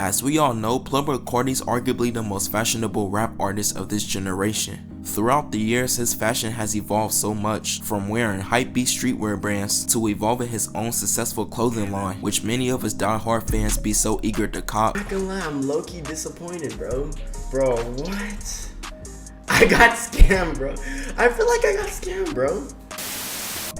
As we all know, Playboi Carti is arguably the most fashionable rap artist of this generation. Throughout the years, his fashion has evolved so much, from wearing hypebeast streetwear brands to evolving his own successful clothing line, which many of his die-hard fans be so eager to cop. Not gonna lie, I'm low-key disappointed, bro. Bro, what? I got scammed, bro. I feel like I got scammed, bro.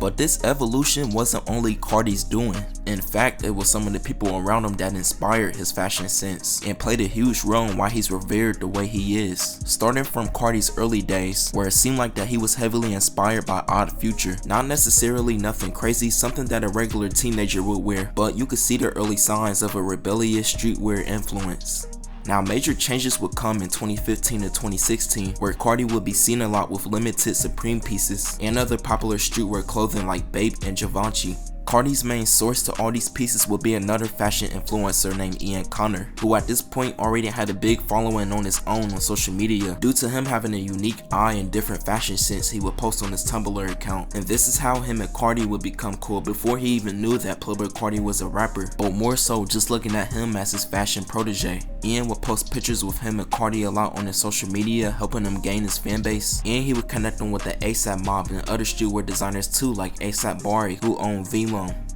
But this evolution wasn't only Carti's doing. In fact, it was some of the people around him that inspired his fashion sense and played a huge role in why he's revered the way he is. Starting from Carti's early days, where it seemed like that he was heavily inspired by Odd Future. Not necessarily nothing crazy, something that a regular teenager would wear, but you could see the early signs of a rebellious streetwear influence. Now, major changes would come in 2015 to 2016, where Carti would be seen a lot with limited Supreme pieces and other popular streetwear clothing like Bape and Givenchy. Carti's main source to all these pieces would be another fashion influencer named Ian Connor, who at this point already had a big following on his own on social media due to him having a unique eye and different fashion sense he would post on his Tumblr account. And this is how him and Carti would become cool before he even knew that Playboi Carti was a rapper, but more so just looking at him as his fashion protege. Ian would post pictures with him and Carti a lot on his social media, helping him gain his fan base, and he would connect them with the ASAP Mob and other streetwear designers too, like ASAP Bari, who owned vlone.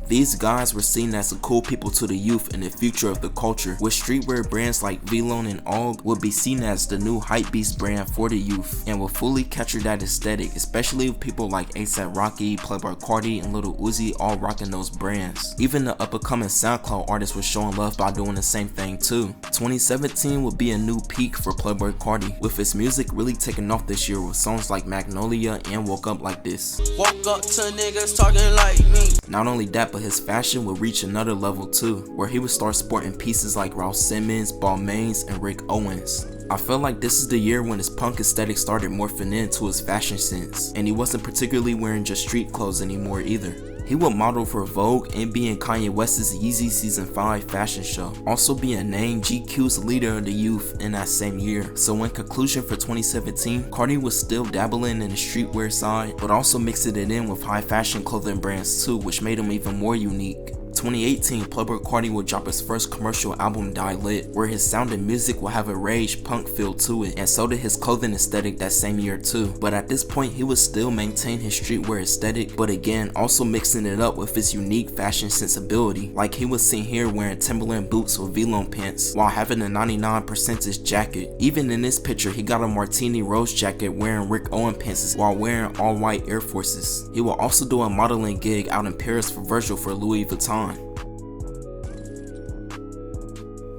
These guys were seen as the cool people to the youth and the future of the culture, with streetwear brands like vlone and Og would be seen as the new hypebeast brand for the youth and will fully capture that aesthetic, especially with people like ASAP Rocky, Playboi Carti, and Lil Uzi all rocking those brands. Even the up-and-coming SoundCloud artists were showing love by doing the same thing too. 2017 would be a new peak for Playboi Carti, with his music really taking off this year with songs like Magnolia and Woke Up Like This. Woke up to niggas talking like me. Not only that, but his fashion would reach another level too, where he would start sporting pieces like Ralph Simmons, Balmain's, and Rick Owens. I feel like this is the year when his punk aesthetic started morphing into his fashion sense, and he wasn't particularly wearing just street clothes anymore either. He would model for Vogue and be in Kanye West's Yeezy Season 5 fashion show, also being named GQ's leader of the youth in that same year. So in conclusion for 2017, Carti was still dabbling in the streetwear side, but also mixing it in with high fashion clothing brands too, which made him even more unique. 2018, Playboi Carti will drop his first commercial album, Die Lit, where his sound and music will have a rage punk feel to it, and so did his clothing aesthetic that same year too. But at this point, he would still maintain his streetwear aesthetic, but again, also mixing it up with his unique fashion sensibility, like he was seen here wearing Timberland boots with vlone pants, while having a 99% jacket. Even in this picture, he got a Martini Rose jacket wearing Rick Owen pants while wearing all white Air Forces. He will also do a modeling gig out in Paris for Virgil for Louis Vuitton.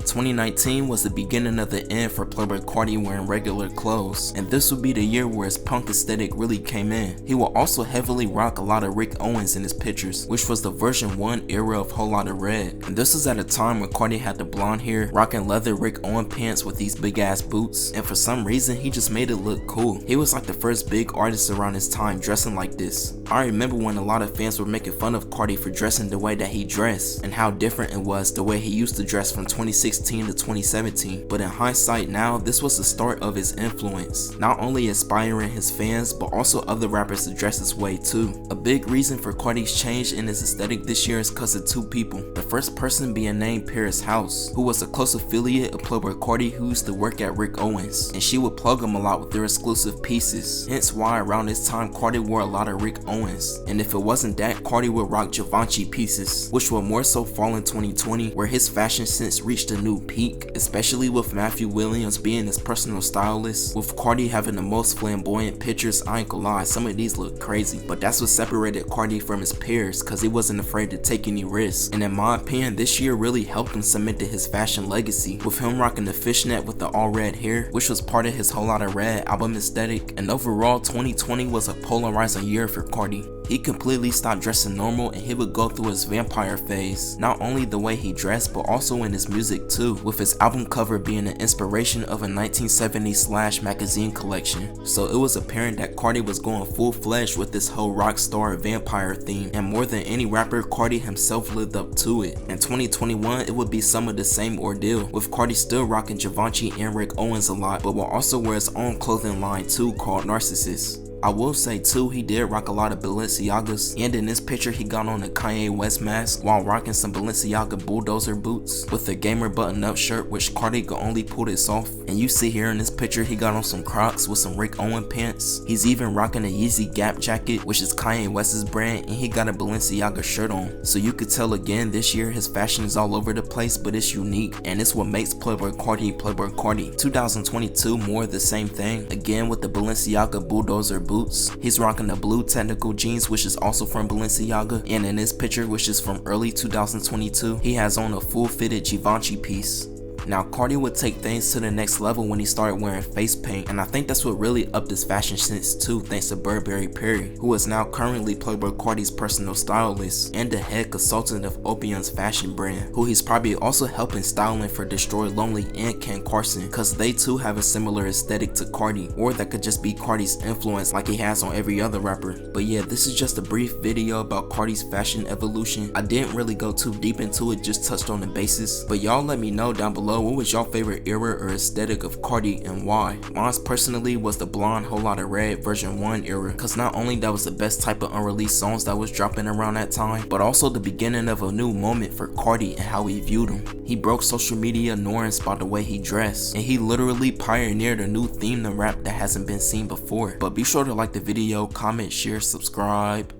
2019 was the beginning of the end for Playboi Carti wearing regular clothes, and this would be the year where his punk aesthetic really came in. He will also heavily rock a lot of Rick Owens in his pictures, which was the version 1 era of Whole Lotta Red. And this was at a time when Carti had the blonde hair, rocking leather Rick Owen pants with these big ass boots, and for some reason he just made it look cool. He was like the first big artist around his time dressing like this. I remember when a lot of fans were making fun of Carti for dressing the way that he dressed, and how different it was the way he used to dress from 2016 to 2017, but in hindsight now, this was the start of his influence, not only inspiring his fans, but also other rappers to dress this way too. A big reason for Carti's change in his aesthetic this year is because of two people. The first person being named Paris House, who was a close affiliate of Playboi Carti who used to work at Rick Owens, and she would plug him a lot with their exclusive pieces, hence why around this time Carti wore a lot of Rick Owens, and if it wasn't that, Carti would rock Givenchy pieces, which will more so fall in 2020, where his fashion sense reached a new peak, especially with Matthew Williams being his personal stylist, with Carti having the most flamboyant pictures. I ain't gonna lie, some of these look crazy, but that's what separated Carti from his peers, cause he wasn't afraid to take any risks, and in my opinion, this year really helped him cement his fashion legacy, with him rocking the fishnet with the all red hair, which was part of his Whole Lotta Red album aesthetic, and overall 2020 was a polarizing year for Carti. He completely stopped dressing normal and he would go through his vampire phase, not only the way he dressed but also in his music too, with his album cover being an inspiration of a 1970s Slash magazine collection. So it was apparent that Carti was going full-fledged with this whole rock star vampire theme, and more than any rapper, Carti himself lived up to it. In 2021, it would be some of the same ordeal, with Carti still rocking Givenchy and Rick Owens a lot, but will also wear his own clothing line too called Narcissus. I will say too, he did rock a lot of Balenciagas, and in this picture he got on a Kanye West mask while rocking some Balenciaga bulldozer boots with a gamer button up shirt, which Carti could only pull this off. And you see here in this picture he got on some Crocs with some Rick Owen pants. He's even rocking a Yeezy Gap jacket, which is Kanye West's brand, and he got a Balenciaga shirt on. So you could tell again, this year his fashion is all over the place, but it's unique, and it's what makes Playboi Carti Playboi Carti. 2022, more of the same thing, again with the Balenciaga bulldozer boots. He's rocking the blue technical jeans, which is also from Balenciaga, and in this picture, which is from early 2022, he has on a full fitted Givenchy piece. Now, Carti would take things to the next level when he started wearing face paint, and I think that's what really upped his fashion sense too, thanks to Burberry Perry, who is now currently Playboi Carti's personal stylist and the head consultant of Opion's fashion brand, who he's probably also helping styling for Destroy Lonely and Ken Carson, cause they too have a similar aesthetic to Carti, or that could just be Carti's influence like he has on every other rapper. But yeah, this is just a brief video about Carti's fashion evolution. I didn't really go too deep into it, just touched on the basis, but y'all let me know down below what was your favorite era or aesthetic of Carti and why. Mine personally was the blonde whole lot of red version 1 era, cause not only that was the best type of unreleased songs that was dropping around that time, but also the beginning of a new moment for Carti and how he viewed him. He broke social media norms by the way he dressed, and he literally pioneered a new theme to rap that hasn't been seen before. But be sure to like the video, comment, share, subscribe.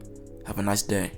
Have a nice day.